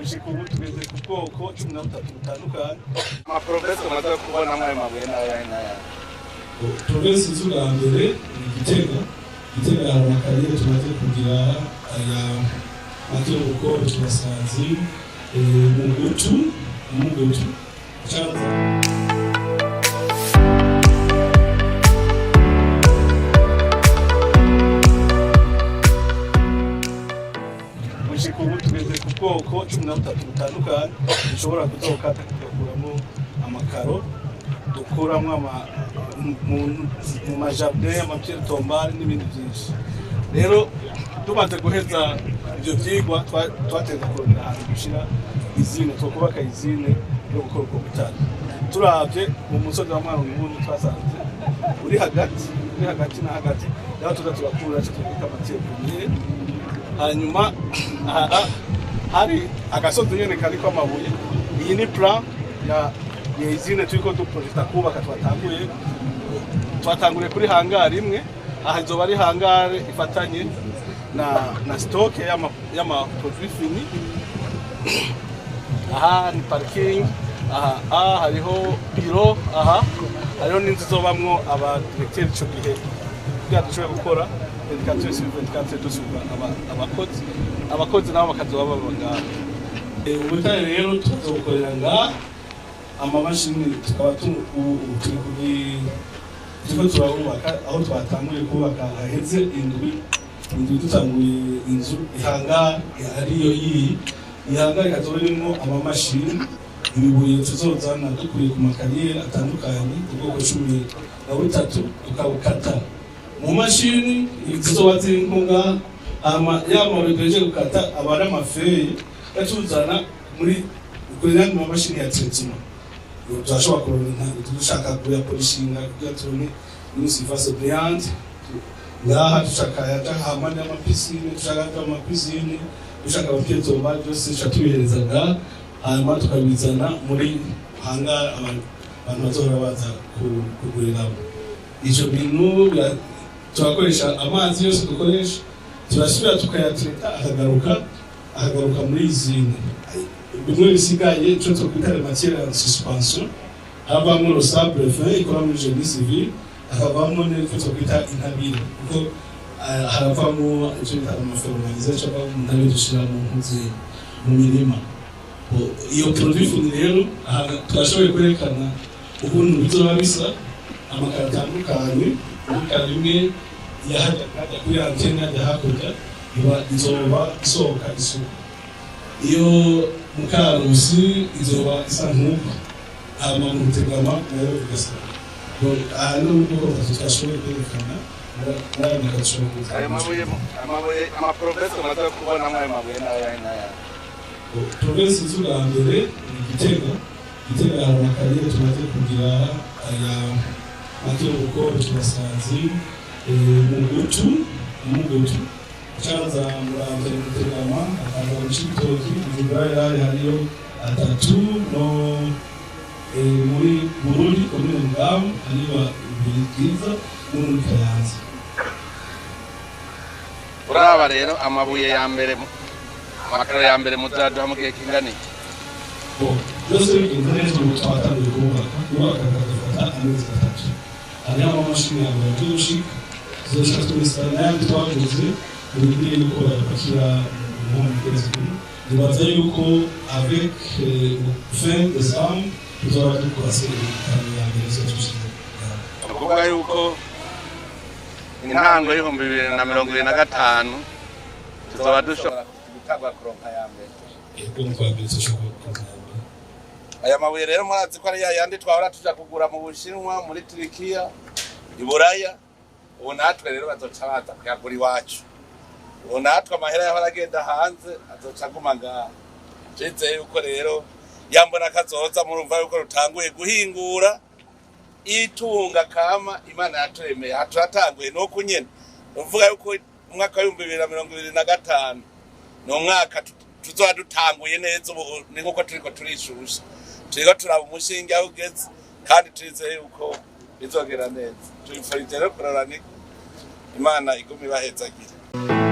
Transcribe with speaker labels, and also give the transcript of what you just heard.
Speaker 1: gushika ubu tugeze ku bwoko 13 butandukanye.
Speaker 2: Amaprovinsi tumaze kubona muri mabuye n'aya
Speaker 1: provinsi z'ubwa mbere ni Gitega hari akarere tumaze kugira aya makiruko tubasanzi Mugutu Chanza. Gushika ubu tugeze ku bwoko 13 butandukanye dushobora kuzokata tugakuramo amakaro dukuramo mu majardin amapierre tombale n'ibindi byinshi. Rero tumaze guheza ibyo byigwa twateza kurondera ahantu gushira izine twokubaka izine yo gukora ubwo butari. Turavye mu musozi wa Mwana n'ubundi twasanze uri hagati na hagati yaho turakura cyitwa amatiere premier. Hanyuma hari agasozi nyene kari kwa mabuye. Iyi ni plan ya izine turiko duprojecta kubaka twatanguriye kuri hangari imwe. Aha izoba ari hangare ifatanye na stock y'ama produits fini. Aha ni parking, aha hariho biro, aha hariho n'inzu zobamwo aba directeur cyo gihe kugira dushobore gukora 24 dusuka abakozi nabo bakazoba babanga. Ubutare rero tuzokorera nga amamashini tukaba turabubaka aho twatanguye kubaka haheze indwi dutanguye inzu ihanga ariyo ihanga ikazoba irimo amamashini ibibuye tuzozana dukuye ku makariyeri atandukanye ubwoko 13 tukabukata mu mashini izoba zinkunga yamabuye duheje gukata abari amafeye yatuzana kuri mu mashini ya traitement. Turashobora kuronka dushaka kuya polishinga kugira tubone une surface brillante. Ngaha dushaka yaja hamwe amapisine dushaka amapisine dushaka abakezo mbali byose cyatubihereza nga hanyuma tukabizana muri hanga abantu bazohora baza kuguriramo ivyo bintu. Turakoresha amazi yose dukoresha turasubira tukayatreta akagaruka muri izine. Bimwe bisigaye cyo twita matière en suspension havamo le sable fin ikora muri génie civil hakavamo n'icyo twita intabire kuko haravamo icyo bita amaferromagnésien n'abindi dushira mu mirima. Iyo produit fini rero twashoboye kwerekana ukuntu bizoba bisa amakara atandukanye rimwe yahajya kuri antenne yajya hakurya izoba isohoka isuku. Iyo mukarusi izoba isa nk'uko hama mu gutegama nayo igasa. Ano nuko twashoboye kwerekana
Speaker 2: amabuye amaprovinsi tumaze kubona muri mabuye n'aya
Speaker 1: provinsi z'ubwa mbere ni Gitega hari akarere tumaze kugira aya makiruko tubasanzi Mugutu Chanza Muramvye Mutegama akanga mucitoki Ibrahim hariyo atatu no muri Burundi komune Ngam hariyo ibirikiza muri Kayanza.
Speaker 2: Uraba rero amabuye ya mbere amakaro ya mbere muzaduha mu gihe kingana iki?
Speaker 1: Byose bigenze mu twatangiye kubaka gafata amezi 3. Hariyo amamashini ya mbere tushika zose twesana twaguze uburyo yuko bakira mu kwezi. Nibaza yuko avec fin décembre tuzaba dukora serivisi ya mbere zose.
Speaker 2: Kuvuga yuko intango y'ibihumbi 2025 tuzaba dushobora gutagwa kuronka ya mbere. Aya mabuye rero murazi ko ari yandi twahora tuja kugura mu Bushinwa muri Turikiya iburaya. Ubu natwe rero bazoca baza kuyagura iwacu. Ubu natwe amahera yaho aragenda hanze azoca aguma ngaha. Nje yuko rero yambona kazoza murumva yuko rutanguye guhingura itunga kama Imana yaturemeye haturatanguye no kunyene. Uvuga yuko umwaka wa 2025 no mwaka tuzoba dutanguye neza ubu ni nkuko turiko turishusha. Turiko turaba umushinga aho ugeze kandi turizeye yuko bizogera neza. Tuyifurije rero kurarana Imana igumi bahezagira.